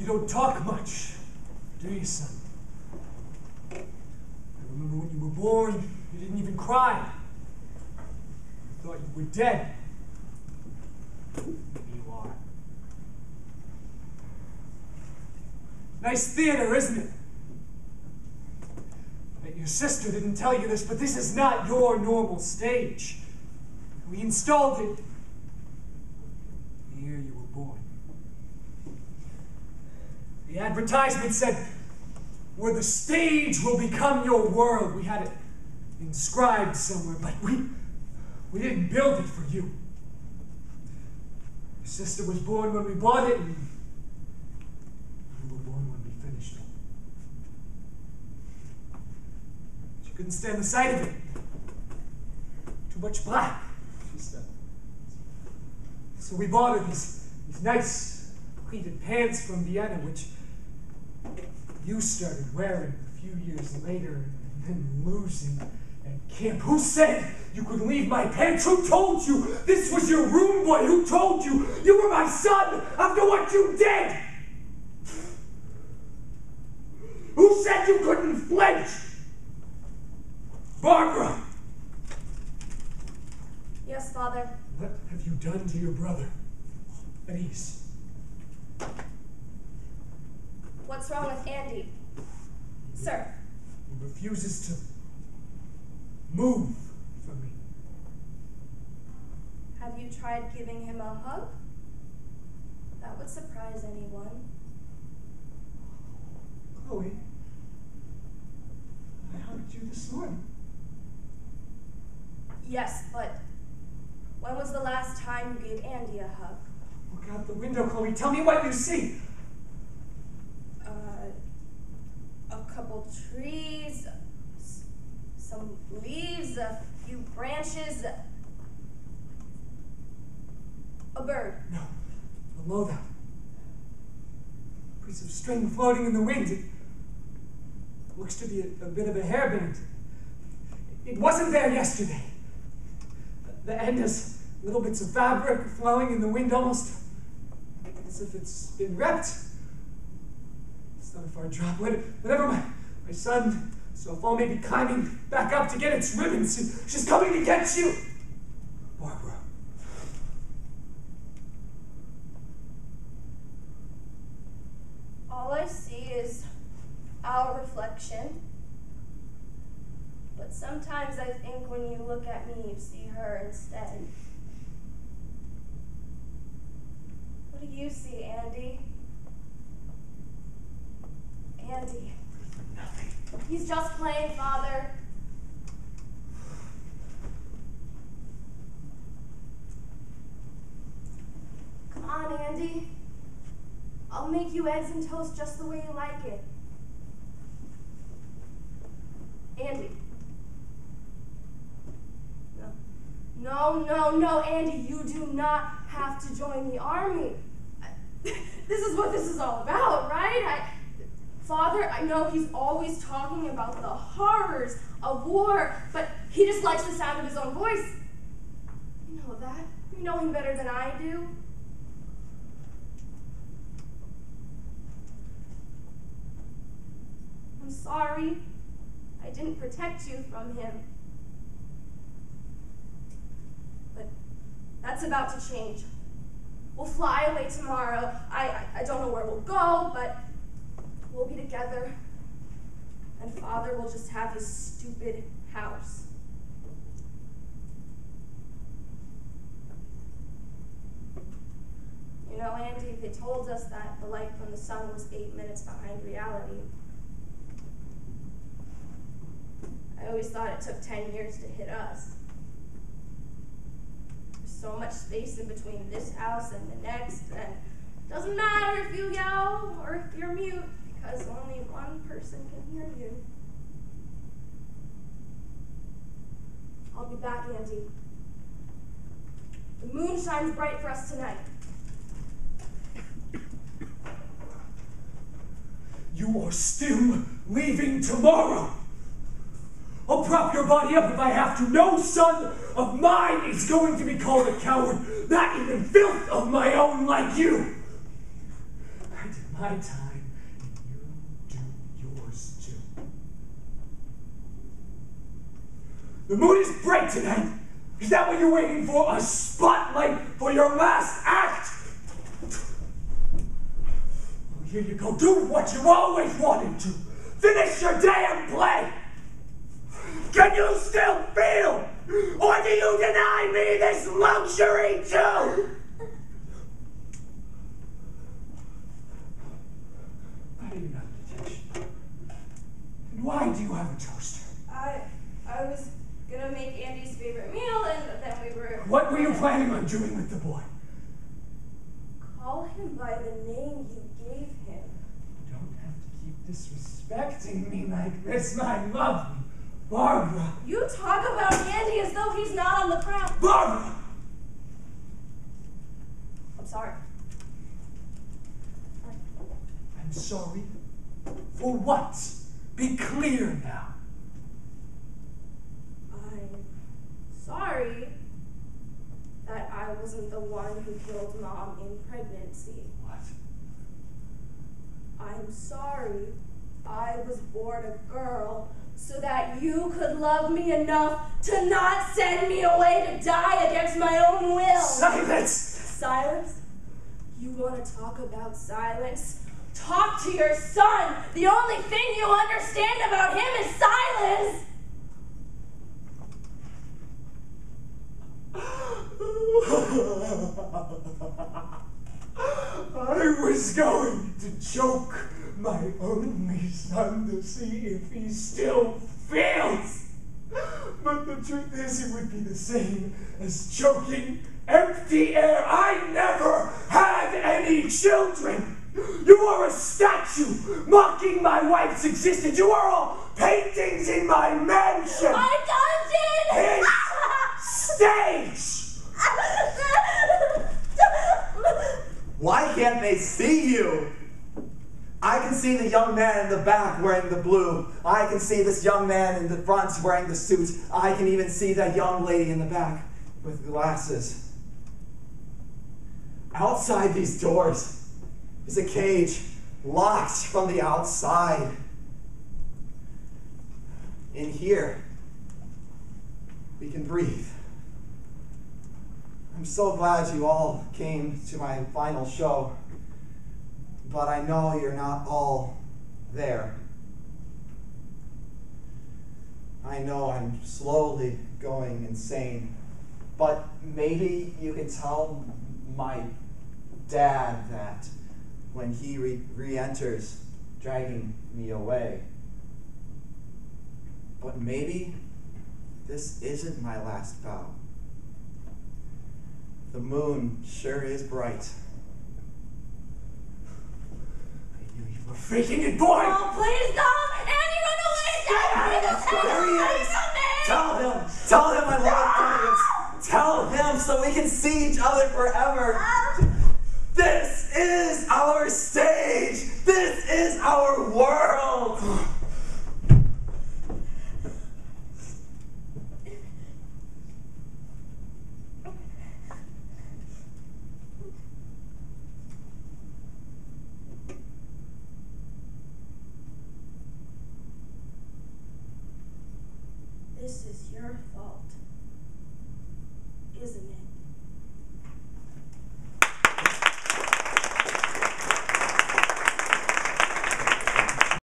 don't talk much, do you, son? I remember when you were born, you didn't even cry. I thought you were dead. Maybe you are. Nice theater, isn't it? I bet your sister didn't tell you this, but this is not your normal stage. We installed it the year you were born. The advertisement said, where the stage will become your world. We had it inscribed somewhere, but we didn't build it for you. Your sister was born when we bought it, and you were born when we finished it. She couldn't stand the sight of it. Too much black, she said. So we bought her these nice pleated pants from Vienna, which you started wearing a few years later and then losing at camp. Who said you could leave my pants? Who told you this was your room boy? Who told you you were my son after what you did? Who said you couldn't flinch? Barbara! Yes, Father. What have you done to your brother? Please. What's wrong with Andy? Sir. He refuses to move from me. Have you tried giving him a hug? That would surprise anyone. Chloe, I hugged you this morning. Yes, but when was the last time you gave Andy a hug? Look out the window, Chloe. Tell me what you see. A couple trees, some leaves, a few branches, a bird. No, below that. A piece of string floating in the wind. It looks to be a bit of a hairband. It wasn't there yesterday. The end has little bits of fabric flowing in the wind, almost as if it's been ripped. It's not a far drop. Whatever my son saw fall may be climbing back up to get its ribbons. She's coming to get you. Barbara. All I see is our reflection. But sometimes I think when you look at me, you see her instead. What do you see, Andy? Andy. Nothing. He's just playing, Father. Come on, Andy. I'll make you eggs and toast just the way you like it. Andy. No, Andy, you do not have to join the army. This is what this is all about, right? Father, I know he's always talking about the horrors of war, but he just likes the sound of his own voice. You know that. You know him better than I do. I'm sorry. I didn't protect you from him. But that's about to change. We'll fly away tomorrow. I don't know where we'll go, but we'll be together. And Father will just have his stupid house. You know, Andy, they told us that the light from the sun was 8 minutes behind reality. I always thought it took 10 years to hit us. There's so much space in between this house and the next, and it doesn't matter if you yell or if you're mute, because only one person can hear you. I'll be back, Andy. The moon shines bright for us tonight. You are still leaving tomorrow. I'll prop your body up if I have to. No son of mine is going to be called a coward, not even filth of my own like you. I did my time, and you do yours too. The mood is bright tonight. Is that what you're waiting for? A spotlight for your last act? Well, here you go. Do what you always wanted to. Finish your damn play. Can you still feel? Or do you deny me this luxury too? Why do you have detention? And why do you have a toaster? I was gonna make Andy's favorite meal, and then we were... What were you planning on doing with the boy? Call him by the name you gave him. You don't have to keep disrespecting me like this, my lovely Barbara. You talk about Andy as though he's not on the ground. Barbara! I'm sorry. I'm sorry? For what? Be clear now. I'm sorry that I wasn't the one who killed Mom in pregnancy. What? I'm sorry I was born a girl so that you could love me enough to not send me away to die against my own will. Silence! Silence? You want to talk about silence? Talk to your son! The only thing you understand about him is silence! I was going to choke my only son to see if he still feels. But the truth is, it would be the same as choking empty air. I never had any children. You are a statue mocking my wife's existence. You are all paintings in my mansion. My dungeon! It's stage! Why can't they see you? I can see the young man in the back wearing the blue. I can see this young man in the front wearing the suit. I can even see that young lady in the back with glasses. Outside these doors is a cage locked from the outside. In here, we can breathe. I'm so glad you all came to my final show, but I know you're not all there. I know I'm slowly going insane, but maybe you can tell my dad that when he re-enters, dragging me away. But maybe this isn't my last bout. The moon sure is bright. I knew you were faking it, boy! Oh, please don't! Andy, run away! There he is! Tell him I love him! Tell him so we can see each other forever! This is our stage! This is our world! This is your fault.